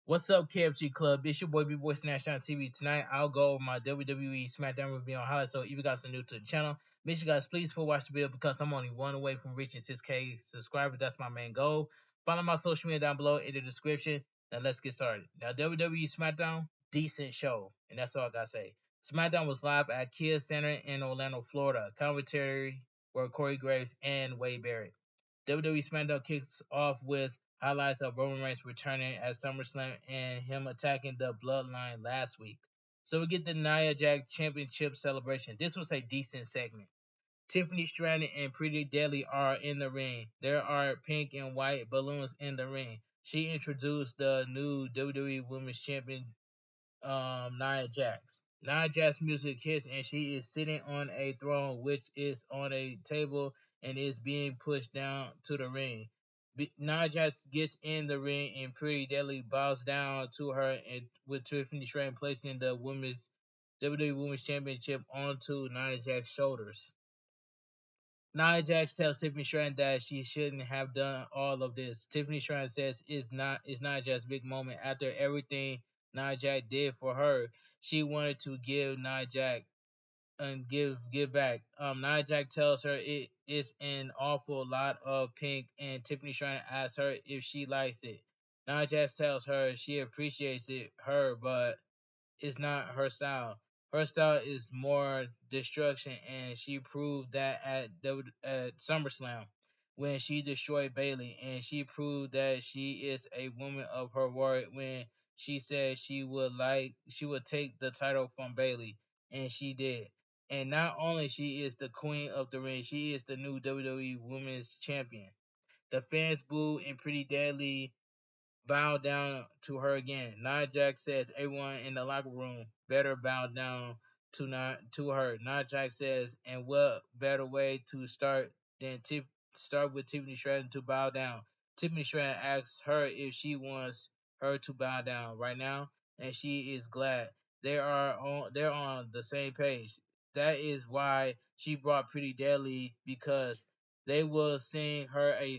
What's up, KFG Club? It's your boy Bigboysnacksjonnytv. Tonight, I'll go over my WWE Smackdown review on highlights. So, if you guys are new to the channel, make sure you guys please watch the video because I'm only one away from reaching 6K subscribers. That's my main goal. Follow my social media down below in the description. Now, let's get started. Now, WWE Smackdown, decent show, and that's all I gotta say. Smackdown was live at Kia Center in Orlando, Florida. Commentary were Corey Graves and Wade Barrett. WWE SmackDown kicks off with highlights of Roman Reigns returning at SummerSlam and him attacking the Bloodline last week. So we get the Nia Jax Championship celebration. This was a decent segment. Tiffany Stratton and Pretty Deadly are in the ring. There are pink and white balloons in the ring. She introduced the new WWE Women's Champion, Nia Jax. Nia Jax music hits and she is sitting on a throne which is on a table and is being pushed down to the ring. Nia Jax gets in the ring and Pretty Deadly bows down to her and with Tiffany Stratton placing the women's WWE Women's Championship onto Nia Jax's shoulders. Nia Jax tells Tiffany Stratton that she shouldn't have done all of this. Tiffany Stratton says it's Nia Jax's big moment. After everything Nia Jax did for her, she wanted to give Nia Jax and give back. Nia Jax tells her it's an awful lot of pink, and Tiffany Stratton asks her if she likes it. Nia Jax tells her she appreciates it, but is not her style. Her style is more destruction, and she proved that at SummerSlam when she destroyed Bayley, and she proved that she is a woman of her word when she said she would take the title from Bayley, and she did. And not only she is the queen of the ring, she is the new WWE Women's Champion. The fans boo and Pretty Deadly bow down to her again. Nia Jax says everyone in the locker room better bow down to her. Nia Jax says, and what better way to start than start with Tiffany Stratton to bow down. Tiffany Stratton asks her if she wants her to bow down right now, and she is glad. They're on the same page. That is why she brought Pretty Deadly because they will sing her a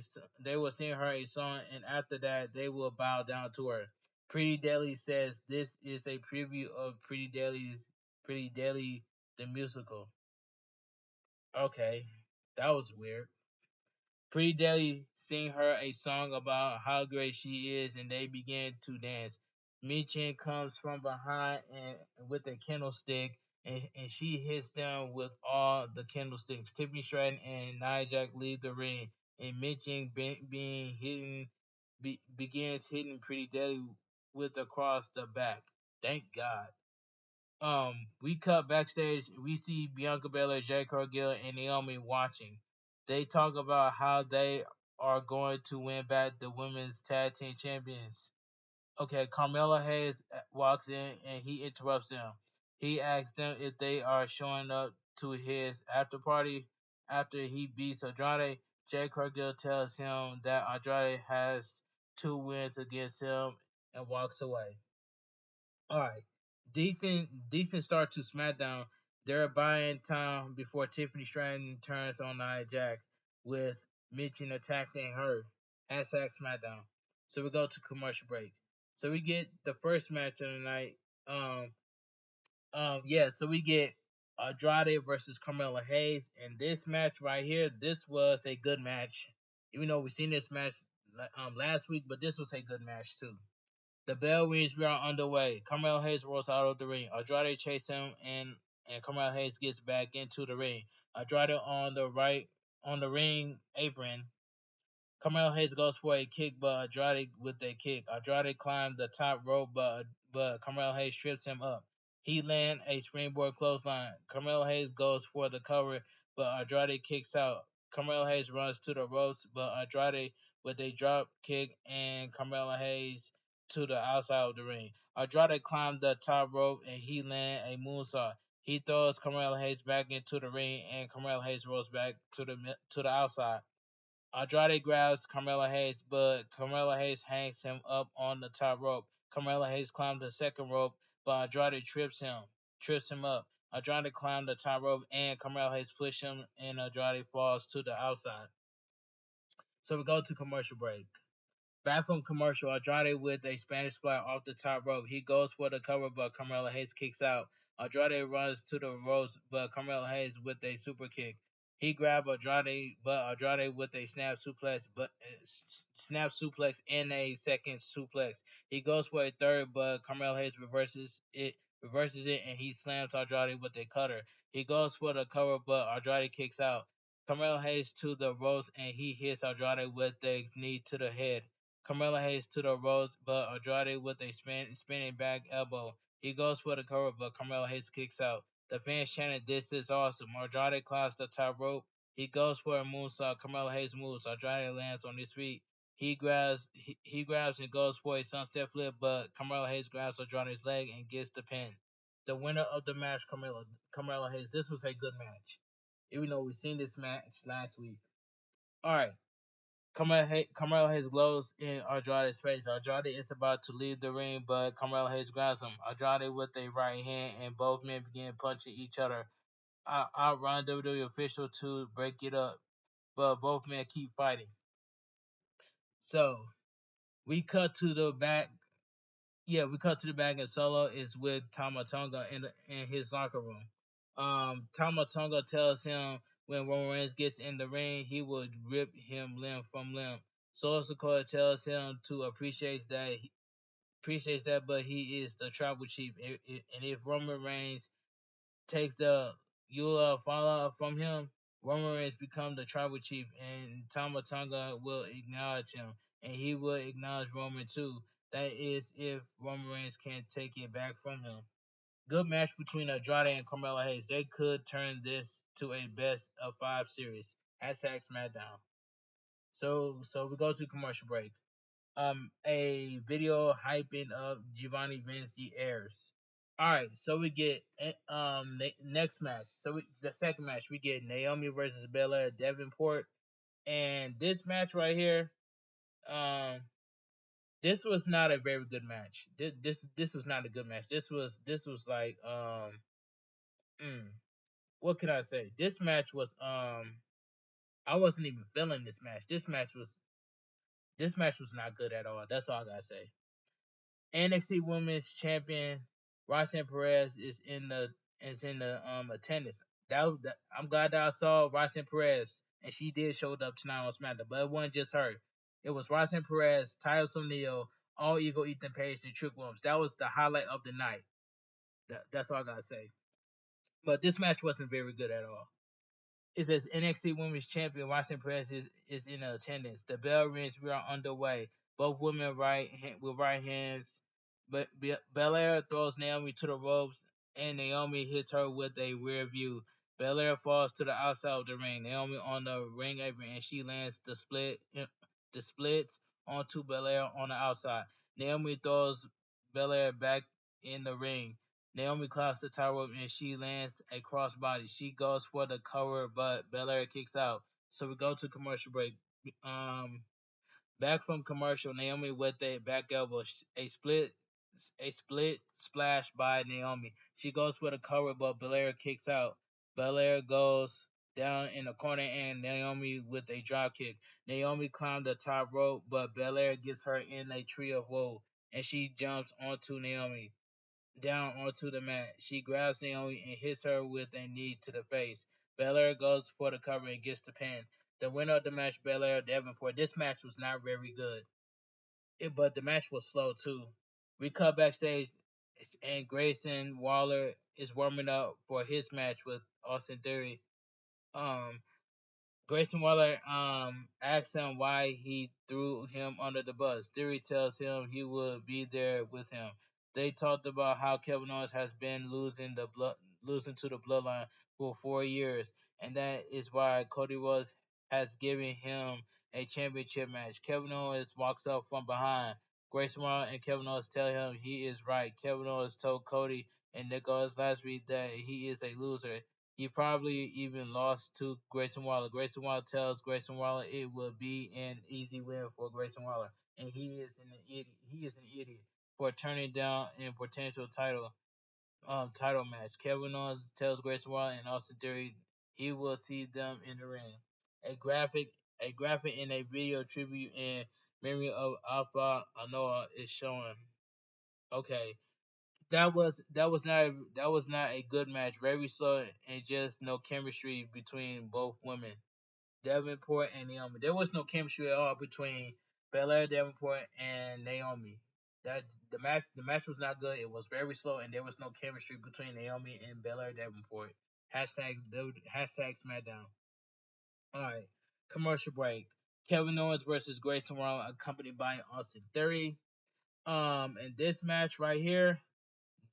song, and after that they will bow down to her. Pretty Deadly says this is a preview of Pretty Deadly the musical. Okay, that was weird. Pretty Deadly sing her a song about how great she is, and they begin to dance. Michin comes from behind and with a candlestick, and she hits them with all the candlesticks. Tiffany Stratton and Nia Jax leave the ring, and Michin being hidden begins hitting Pretty Deadly with across the back. Thank God. We cut backstage. We see Bianca Belair, Jade Cargill, and Naomi watching. They talk about how they are going to win back the women's tag team champions. Okay, Carmella Hayes walks in and he interrupts them. He asks them if they are showing up to his after party after he beats Andrade. Jade Cargill tells him that Andrade has 2 wins against him and walks away. All right, decent start to SmackDown. They're buying time before Tiffany Stratton turns on Nia Jax with Michin attacking her. Hashtag SmackDown. So we go to commercial break. So we get the first match of the night. Yeah. So we get Andrade versus Carmella Hayes, and this match right here, this was a good match. Even though we seen this match last week, but this was a good match too. The bell rings. We are underway. Carmelo Hayes rolls out of the ring. Andrade chases him, and Carmelo Hayes gets back into the ring. Andrade on the ring apron. Carmelo Hayes goes for a kick, but Andrade with a kick. Andrade climbs the top rope, but Carmelo Hayes trips him up. He lands a springboard clothesline. Carmelo Hayes goes for the cover, but Andrade kicks out. Carmelo Hayes runs to the ropes, but Andrade with a drop kick and Carmelo Hayes to the outside of the ring. Andrade climbs the top rope and he lands a moonsault. He throws Carmelo Hayes back into the ring and Carmelo Hayes rolls back to the outside. Andrade grabs Carmelo Hayes, but Carmelo Hayes hangs him up on the top rope. Carmelo Hayes climbs the second rope, but Andrade trips him up. Andrade climbs the top rope, and Carmelo Hayes pushes him, and Andrade falls to the outside. So we go to commercial break. Back from commercial, Andrade with a Spanish fly off the top rope. He goes for the cover, but Carmelo Hayes kicks out. Andrade runs to the ropes, but Carmelo Hayes with a super kick. He grabbed Andrade, but Andrade with a snap suplex and a second suplex. He goes for a third, but Carmelo Hayes reverses it, and he slams Andrade with a cutter. He goes for the cover, but Andrade kicks out. Carmelo Hayes to the ropes, and he hits Andrade with a knee to the head. Carmelo Hayes to the ropes, but Andrade with a spinning back elbow. He goes for the cover, but Carmelo Hayes kicks out. The fans chanted, "This is awesome." Andrade climbs the top rope. He goes for a moonsault. Carmelo Hayes moves. Andrade lands on his feet. He grabs and goes for a sunset flip, but Carmelo Hayes grabs Andrade's leg and gets the pin. The winner of the match, Carmelo Hayes. This was a good match, even though we seen this match last week. All right. Carmelo Hayes glows in Andrade's face. Andrade is about to leave the ring, but Carmelo Hayes grabs him. Andrade with a right hand, and both men begin punching each other. Outrun WWE official to break it up, but both men keep fighting. So we cut to the back. Yeah, we cut to the back, and Solo is with Tama Tonga in his locker room. Tama Tonga tells him when Roman Reigns gets in the ring, he would rip him limb from limb. Solo Sikoa tells him to appreciates that, but he is the tribal chief, and if Roman Reigns takes the Eula Fala from him, Roman Reigns become the tribal chief, and Tama Tonga will acknowledge him, and he will acknowledge Roman too. That is, if Roman Reigns can't take it back from him. Good match between Andrade and Carmelo Hayes. They could turn this to a best of 5 series. Hashtag Smackdown. So we go to commercial break. A video hyping up Giovanni Vinci airs. All right, so we get next match. The second match we get Naomi versus Belair Davenport, and this match right here, um, this was not a very good match. This was not a good match. This was like mm, what can I say? This match was I wasn't even feeling this match. This match was not good at all. That's all I gotta say. NXT Women's Champion Roxanne Perez is in the attendance. I'm glad that I saw Roxanne Perez, and she did show up tonight on SmackDown, but it wasn't just her. It was Roxanne Perez, Titus O'Neil, All Ego, Ethan Page, and Trick Williams. That was the highlight of the night. That's all I gotta say. But this match wasn't very good at all. It says NXT Women's Champion Roxanne Perez is in attendance. The bell rings. We are underway. Both women with right hands. But Belair throws Naomi to the ropes, and Naomi hits her with a rear view. Belair falls to the outside of the ring. Naomi on the ring apron, and she lands the splits onto Belair on the outside. Naomi throws Belair back in the ring. Naomi climbs the tower and she lands a crossbody. She goes for the cover, but Belair kicks out. So we go to commercial break. Um, Back from commercial, Naomi with a back elbow, a split splash by Naomi. She goes for the cover, but Belair kicks out. Belair goes down in the corner and Naomi with a drop kick. Naomi climbed the top rope, but Belair gets her in a tree of woe, and she jumps onto Naomi down onto the mat. She grabs Naomi and hits her with a knee to the face. Belair goes for the cover and gets the pin. The winner of the match, Belair Davenport. This match was not very good, but the match was slow too. We cut backstage, and Grayson Waller is warming up for his match with Austin Theory. Um, Grayson Waller asks him why he threw him under the bus. Theory tells him he would be there with him. They talked about how Kevin Owens has been losing to the bloodline for 4 years, and that is why Cody Rhodes has given him a championship match. Kevin Owens walks up from behind. Grayson Waller and Kevin Owens tell him he is right. Kevin Owens told Cody and Nick Owens last week that he is a loser. He probably even lost to Grayson Waller. Grayson Waller tells Grayson Waller it will be an easy win for Grayson Waller, and he is an idiot. He is an idiot for turning down a potential title match. Kevin Owens tells Grayson Waller and Austin Theory he will see them in the ring. A graphic a graphic in a video tribute in Memory of Alpha Anoa is showing. Okay, that was not a good match. Very slow and just no chemistry between both women. Davenport and Naomi. There was no chemistry at all between Belair Davenport and Naomi. That the match was not good. It was very slow and there was no chemistry between Naomi and Belair Davenport. Hashtag SmackDown. All right, commercial break. Kevin Owens versus Grayson Waller, accompanied by Austin Theory. In this match right here,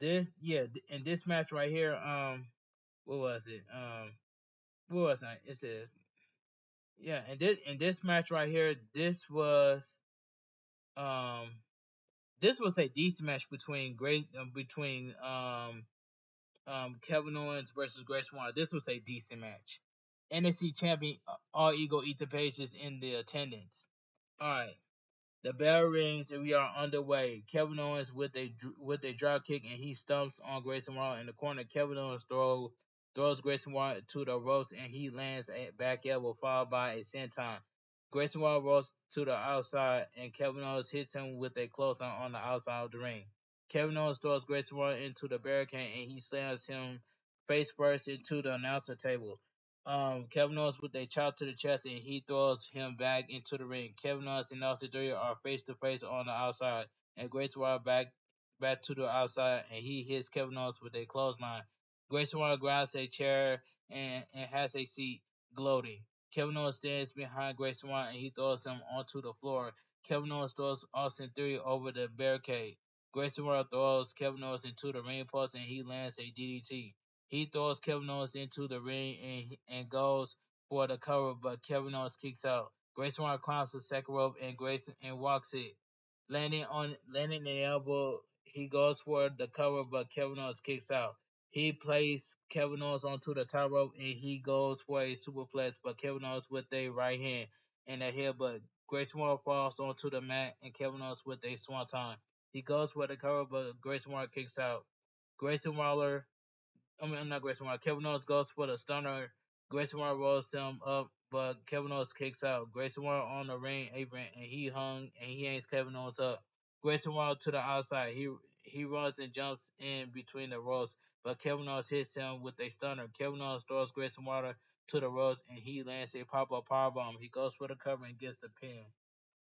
in this match right here, what was it? What was it? It says in this match right here, um this was a decent match between Kevin Owens versus Grace Waller. This was a decent match. NXT champion All Ego Ethan Page is in the attendance. All right. The bell rings and we are underway. Kevin Owens with a drop kick and he stumps on Grayson Waller in the corner. Kevin Owens throws Grayson Waller to the ropes and he lands a back elbow followed by a senton. Grayson Waller rolls to the outside and Kevin Owens hits him with a clothesline on the outside of the ring. Kevin Owens throws Grayson Waller into the barricade and he slams him face first into the announcer table. Kevin Owens with a chop to the chest and he throws him back into the ring. Kevin Owens and Austin Theory are face to face on the outside, and Grayson Waller back to the outside, and he hits Kevin Owens with a clothesline. Grayson Waller grabs a chair and has a seat, gloating. Kevin Owens stands behind Grayson Waller and he throws him onto the floor. Kevin Owens throws Austin Theory over the barricade. Grayson Waller throws Kevin Owens into the ring post and he lands a DDT. He throws Kevin Owens into the ring and goes for the cover, but Kevin Owens kicks out. Grayson Waller climbs the second rope and walks it, landing the elbow. He goes for the cover, but Kevin Owens kicks out. He plays Kevin Owens onto the top rope and he goes for a superplex, but Kevin Owens with a right hand and a headbutt. Grayson Waller falls onto the mat and Kevin Owens with a swanton. He goes for the cover, but Grayson Waller kicks out. Grayson Waller I'm not Grayson Waller. Kevin Owens goes for the stunner. Grayson Waller rolls him up, but Kevin Owens kicks out. Grayson Waller on the ring apron, and he hangs Kevin Owens up. Grayson Waller to the outside. He runs and jumps in between the ropes, but Kevin Owens hits him with a stunner. Kevin Owens throws Grayson Waller to the ropes, and he lands a pop-up powerbomb. He goes for the cover and gets the pin.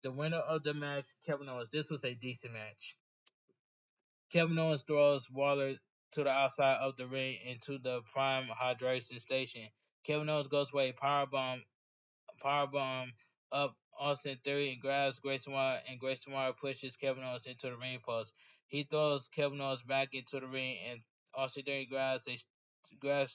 The winner of the match, Kevin Owens. This was a decent match. Kevin Owens throws Waller to the outside of the ring into the prime hydration station. Kevin Owens goes for a powerbomb up Austin Theory and grabs Grayson Waller, and Grayson Waller pushes Kevin Owens into the ring post. He throws Kevin Owens back into the ring, and Austin Theory grabs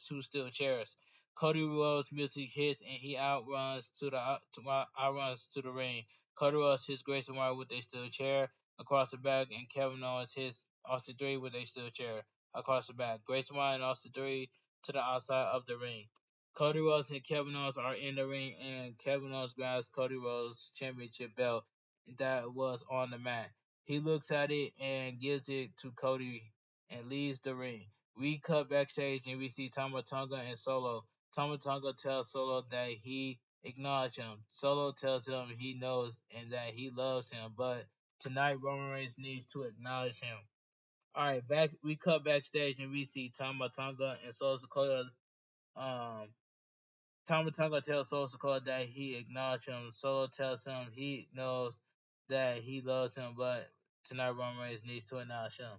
two steel chairs. Cody Rhodes' music hits, and he outruns to the ring. Cody Rhodes hits Grayson Waller with a steel chair across the back, and Kevin Owens hits Austin Theory with a steel chair across the back. Grayson Waller and Austin Theory to the outside of the ring. Cody Rhodes and Kevin Owens are in the ring, and Kevin Owens grabs Cody Rhodes' championship belt that was on the mat. He looks at it and gives it to Cody and leaves the ring. We cut backstage and we see Tama Tonga and Solo. Tama Tonga tells Solo that he acknowledged him. Solo tells him he knows and that he loves him, but tonight Roman Reigns needs to acknowledge him. All right, we cut backstage and we see Tama Tonga and Solo Sikoa um Tama Tonga tells Solo Sikoa that he acknowledged him. Solo tells him he knows that he loves him, but tonight Roman Reigns needs to acknowledge him.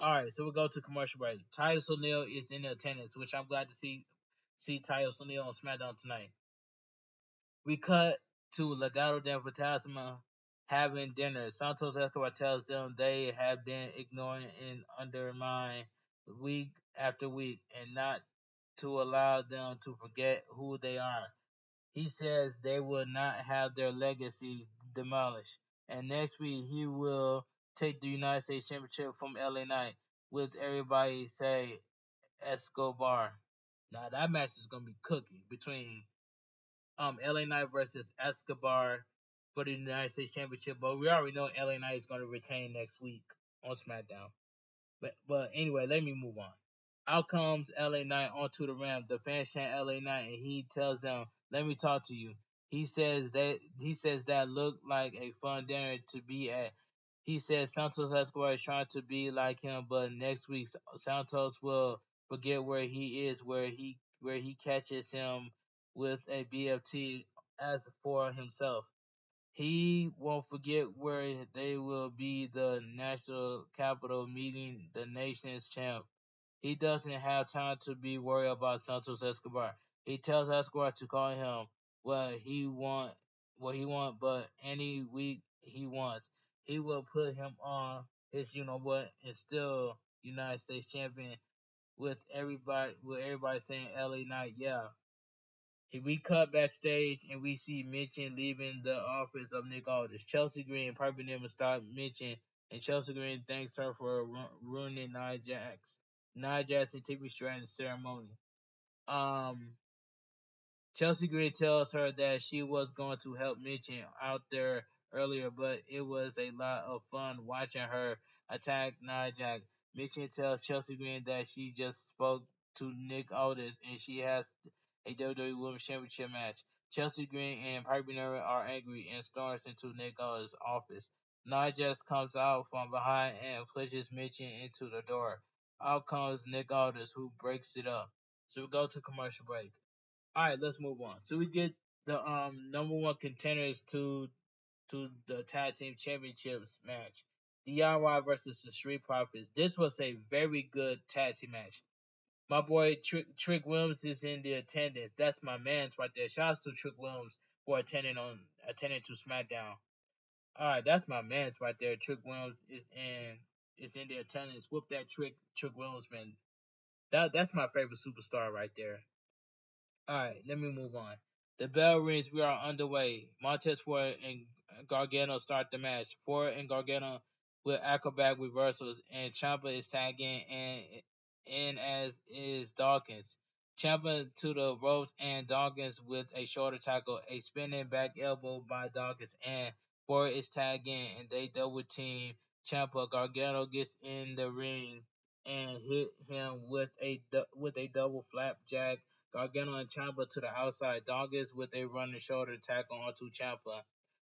Alright, so we go to commercial break. Titus O'Neil is in attendance, which I'm glad to see Titus O'Neil on SmackDown tonight. We cut to Legado del Fantasma having dinner. Santos Escobar tells them they have been ignoring and undermined week after week and not to allow them to forget who they are. He says they will not have their legacy demolished. And next week he will take the United States Championship from LA Knight with everybody say Escobar. Now that match is gonna be cooking between LA Knight versus Escobar for the United States Championship, but we already know LA Knight is gonna retain next week on SmackDown. But anyway, let me move on. Out comes LA Knight onto the ramp. The fans chant LA Knight and he tells them, "Let me talk to you." He says that looked like a fun dinner to be at. He says Santos Escobar is trying to be like him, but next week Santos will forget where he is, where he catches him with a BFT as for himself. He won't forget where they will be the national capital meeting the nation's champ. He doesn't have time to be worried about Santos Escobar. He tells Escobar to call him what he want, but any week he wants, he will put him on his and still United States champion with everybody saying LA Knight, yeah. We cut backstage and we see Mitchell leaving the office of Nick Aldis. Chelsea Green and Piper Niven stop Mitchell, and Chelsea Green thanks her for ruining Nia Jax and Tiffany Stratton's ceremony. Um, Chelsea Green tells her that she was going to help Mitchell out there earlier, but it was a lot of fun watching her attack Nia Jax. Mitchell tells Chelsea Green that she just spoke to Nick Aldis and she has a WWE Women's Championship match. Chelsea Green and Piper Niven are angry and storms into Nick Aldis' office. Nia Jax comes out from behind and pushes Mitchell into the door. Out comes Nick Aldis, who breaks it up. So we go to commercial break. All right, let's move on. So we get the number one contenders to the tag team championships match. DIY versus the Street Profits. This was a very good tag team match. My boy Trick Williams is in the attendance. That's my man's right there. Shouts to Trick Williams for attending to SmackDown. All right, that's my man's right there. Trick Williams is in the attendance. Whoop that Trick Williams, man. That's my favorite superstar right there. Alright, let me move on. The bell rings, we are underway. Montez Ford and Gargano start the match. Ford and Gargano with acrobat reversals, and Ciampa is tagging in as is Dawkins. Ciampa to the ropes, and Dawkins with a shoulder tackle, a spinning back elbow by Dawkins, and Ford is tagging, and they double team Ciampa. Gargano gets in the ring and hit him with a double flapjack. Gargano and Ciampa to the outside. Dawkins with a running shoulder tackle onto Ciampa.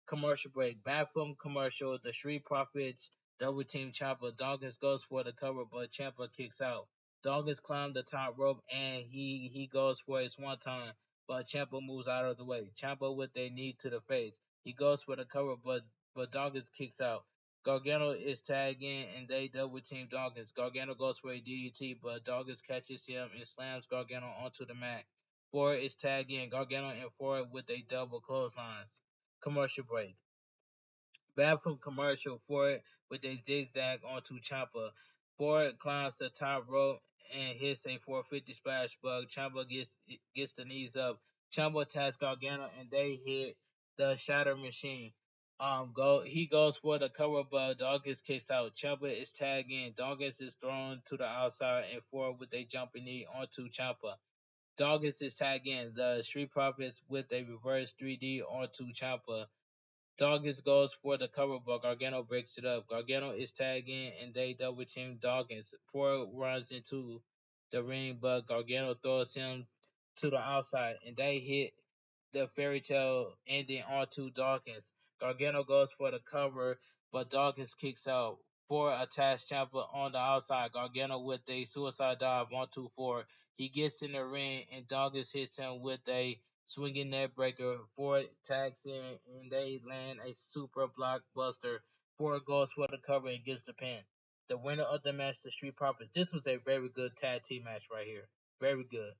Commercial break. Back from commercial. The Street Profits double team Ciampa. Dawkins goes for the cover, but Ciampa kicks out. Dawkins climbs the top rope and he goes for a swanton, but Ciampa moves out of the way. Ciampa with a knee to the face. He goes for the cover, but Dawkins kicks out. Gargano is tagged in and they double team Dawkins. Gargano goes for a DDT, but Dawkins catches him and slams Gargano onto the mat. Ford is tagged in. Gargano and Ford with a double clotheslines. Commercial break. Back from commercial, Ford with a zigzag onto Ciampa. Ford climbs the top rope and hits a 450 splash, but Ciampa gets the knees up. Ciampa attacks Gargano and they hit the shatter machine. He goes for the cover, but Dawkins kicks out. Ciampa is tagged in. Dawkins is thrown to the outside and Ford with a jumping knee onto Ciampa. Dawkins is tagged in. The Street Profits with a reverse 3D onto Ciampa. Dawkins goes for the cover, but Gargano breaks it up. Gargano is tagged in and they double team Dawkins. Ford runs into the ring, but Gargano throws him to the outside and they hit the fairy tale ending onto Dawkins. Gargano goes for the cover, but Dawkins kicks out. Ford attacks Ciampa on the outside. Gargano with a suicide dive onto Ford. He gets in the ring and Dawkins hits him with a swinging net breaker. Ford tags in and they land a super blockbuster. Ford goes for the cover and gets the pin. The winner of the match, the Street Profits. This was a very good tag team match right here. Very good.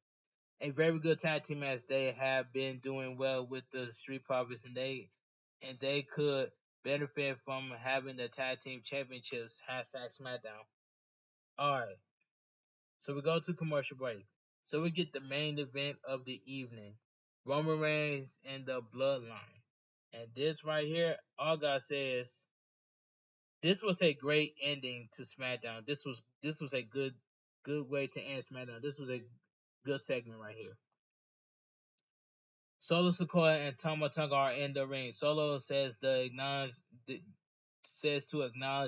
A very good tag team match. They have been doing well with the Street Profits, and they could benefit from having the tag team championships. Hashtag SmackDown. All right, so we go to commercial break. So we get the main event of the evening: Roman Reigns and the Bloodline. And this right here, all God says, this was a great ending to SmackDown. This was a good way to end SmackDown. This was a good segment right here. Solo Sikoa and Tama Tonga are in the ring. Solo says to acknowledge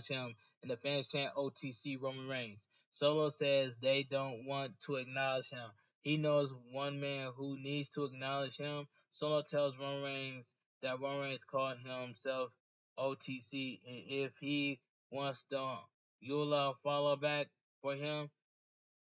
him, and the fans chant OTC Roman Reigns. Solo says they don't want to acknowledge him. He knows one man who needs to acknowledge him. Solo tells Roman Reigns that Roman Reigns called himself OTC, and if he wants the Eula follow back for him,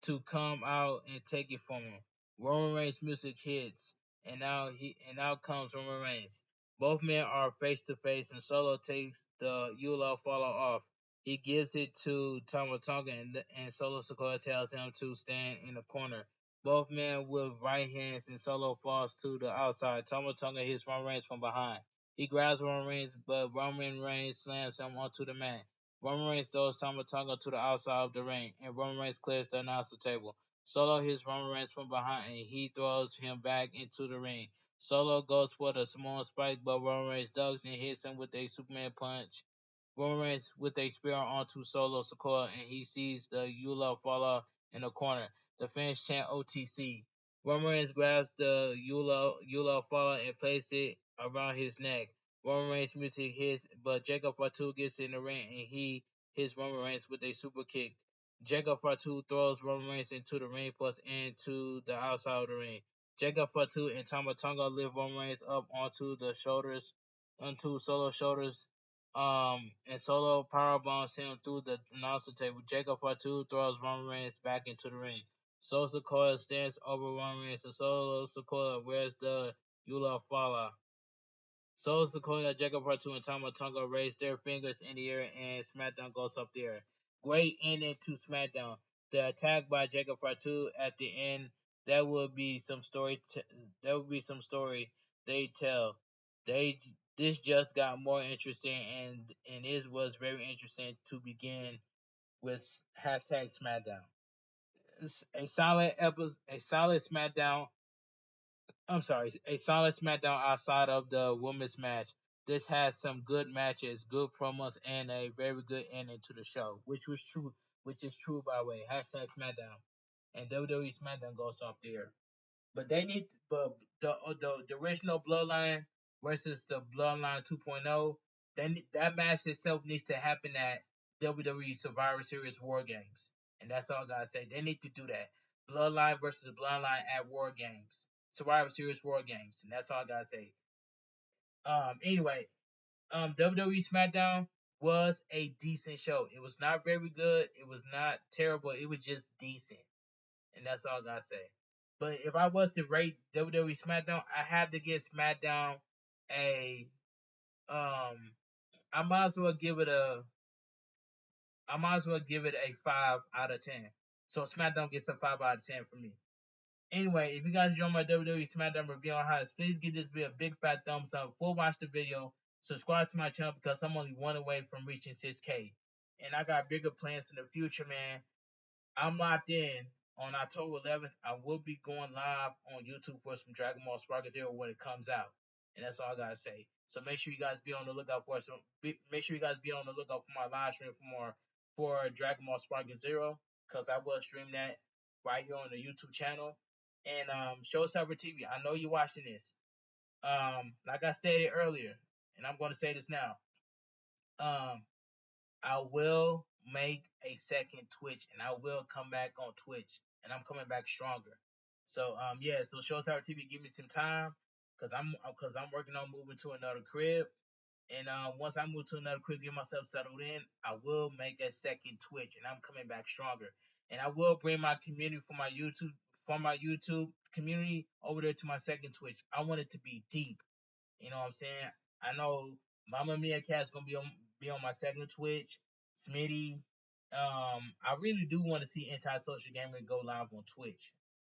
to come out and take it from him. Roman Reigns music hits, and out comes Roman Reigns. Both men are face to face, and Solo takes the Eula follow off. He gives it to Tama Tonga, and Solo Sikoa tells him to stand in the corner. Both men with right hands, and Solo falls to the outside. Tama Tonga hits Roman Reigns from behind. He grabs Roman Reigns, but Roman Reigns slams him onto the mat. Roman Reigns throws Tama Tonga to the outside of the ring, and Roman Reigns clears the announcer table. Solo hits Roman Reigns from behind, and he throws him back into the ring. Solo goes for the small spike, but Roman Reigns ducks and hits him with a Superman punch. Roman Reigns with a spear onto Solo Sikoa, and he sees the Eula fall in the corner. The fans chant OTC. Roman Reigns grabs the Eula fall and places it around his neck. Roman Reigns music hits, but Jacob Fatu gets in the ring and he hits Roman Reigns with a super kick. Jacob Fatu throws Roman Reigns into the ring post and to the outside of the ring. Jacob Fatu and Tama Tonga lift Roman Reigns up onto Solo's shoulders, and Solo powerbombs him through the announcer table. Jacob Fatu throws Roman Reigns back into the ring. Solo Sikoa stands over Roman Reigns, and Solo Sikoa wears the Eula Fala. Solo Sikoa, Jacob Fatu, and Tama Tonga raise their fingers in the air, and SmackDown goes up there. Great ending to SmackDown. The attack by Jacob Fatu at the end, that would be some story. That would be some story they tell. They This just got more interesting, and it was very interesting to begin with hashtag SmackDown. It's a solid episode, a solid SmackDown. I'm sorry, a solid SmackDown outside of the women's match. This has some good matches, good promos, and a very good ending to the show, which is true by the way. Hashtag SmackDown, and WWE SmackDown goes up there. But they need, but the original Bloodline versus the Bloodline 2.0, then that match itself needs to happen at WWE Survivor Series War Games, and that's all I gotta say. They need to do that. Bloodline versus Bloodline at War Games, Survivor Series War Games, and that's all I gotta say. Anyway, WWE SmackDown was a decent show. It was not very good. It was not terrible. It was just decent, and that's all I gotta say. But if I was to rate WWE SmackDown, I have to give SmackDown a I might as well give it a I might as well give it a 5 out of 10. So SmackDown gets a 5 out of 10 for me. Anyway, if you guys enjoy my WWE SmackDown review on highlights, please give this video a big fat thumbs up. Full watch the video. Subscribe to my channel because I'm only one away from reaching 6K. And I got bigger plans in the future, man. I'm locked in. On October 11th, I will be going live on YouTube for some Dragon Ball Sparkle Zero when it comes out, and that's all I gotta say. So make sure you guys be on the lookout for make sure you guys be on the lookout for my live stream for Dragon Ball Sparkle Zero, because I will stream that right here on the YouTube channel. And Showstopper TV, I know you're watching this. Like I stated earlier, and I'm going to say this now. Um, I will make a second Twitch, and I will come back on Twitch, and I'm coming back stronger. So yeah, so Showtime TV, give me some time, cause I'm working on moving to another crib, and once I move to another crib, get myself settled in, I will make a second Twitch, and I'm coming back stronger, and I will bring my community from my YouTube community over there to my second Twitch. I want it to be deep. You know what I'm saying? I know Mama Mia Cat's gonna be on my second Twitch. Smitty. I really do want to see Anti-Social Gamer go live on Twitch,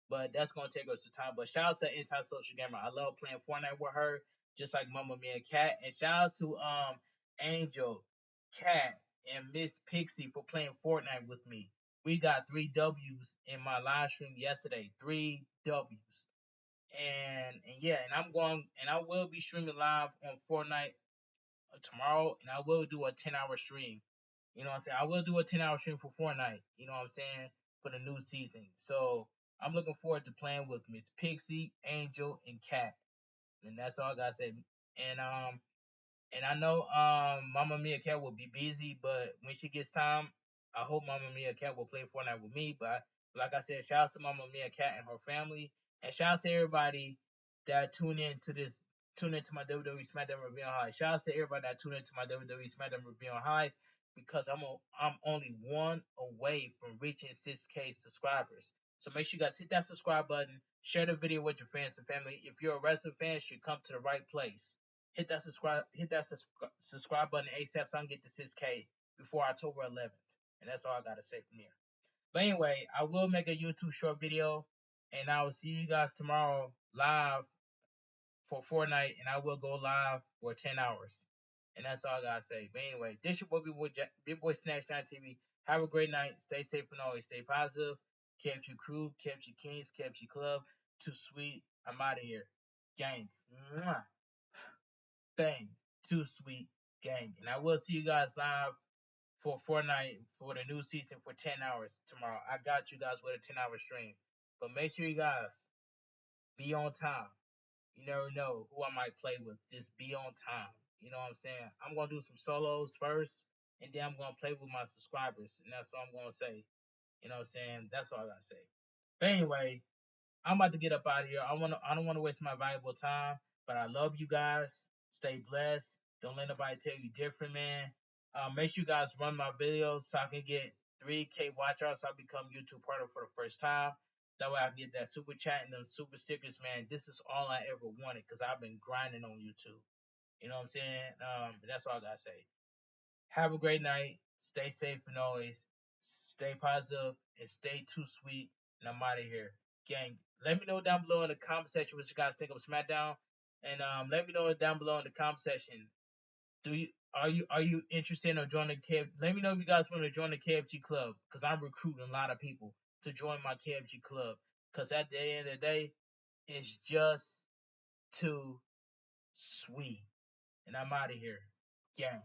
but that's gonna take us some time. But shout out to Anti-Social Gamer. I love playing Fortnite with her, just like Mama Mia Cat. And shout out to Angel, Cat, and Miss Pixie for playing Fortnite with me. We got 3 W's in my live stream yesterday. 3 W's. And yeah, and I will be streaming live on Fortnite tomorrow, and I will do a 10-hour stream. You know what I'm saying? I will do a 10-hour stream for Fortnite. You know what I'm saying, for the new season. So I'm looking forward to playing with Miss Pixie, Angel, and Cat, and that's all I gotta say. And I know Mama Mia Cat will be busy, but when she gets time, I hope Mama Mia Cat will play Fortnite with me. Like I said, shout out to Mama Mia Cat and her family, and shout out to everybody that tune into my WWE Smackdown review on highlights. Shout out to everybody that tune into my WWE Smackdown review on highlights because I'm only one away from reaching 6K subscribers. So make sure you guys hit that subscribe button, share the video with your friends and family. If you're a wrestling fan, you should come to the right place. Hit that subscribe button ASAP so I can get to 6K before October 11th. And that's all I gotta say from here. But anyway, I will make a YouTube short video, and I will see you guys tomorrow live for Fortnite, and I will go live for 10 hours. And that's all I gotta say. But anyway, this your boy, Bigboysnacksjonnytv. Have a great night. Stay safe and always stay positive. Kept your crew, kept your kings, kept your club. Too sweet. I'm out of here. Gang. Mwah. Bang. Too sweet. Gang. And I will see you guys live for Fortnite for the new season for 10 hours tomorrow. I got you guys with a 10-hour stream. But make sure you guys be on time. You never know who I might play with. Just be on time. You know what I'm saying? I'm going to do some solos first, and then I'm going to play with my subscribers. And that's all I'm going to say. You know what I'm saying? That's all I got to say. But anyway, I'm about to get up out of here. I don't want to waste my valuable time, but I love you guys. Stay blessed. Don't let nobody tell you different, man. Make sure you guys run my videos so I can get 3K watch hours so I become YouTube partner for the first time. That way I can get that super chat and those super stickers, man. This is all I ever wanted because I've been grinding on YouTube. You know what I'm saying? That's all I gotta say. Have a great night. Stay safe and always stay positive and stay too sweet. And I'm out of here. Gang, let me know down below in the comment section what you guys think of SmackDown. And let me know down below in the comment section. Are you interested in joining the KFG? Let me know if you guys want to join the KFG club because I'm recruiting a lot of people to join my KFG club. Because at the end of the day, it's just too sweet. And I'm out of here. Gang.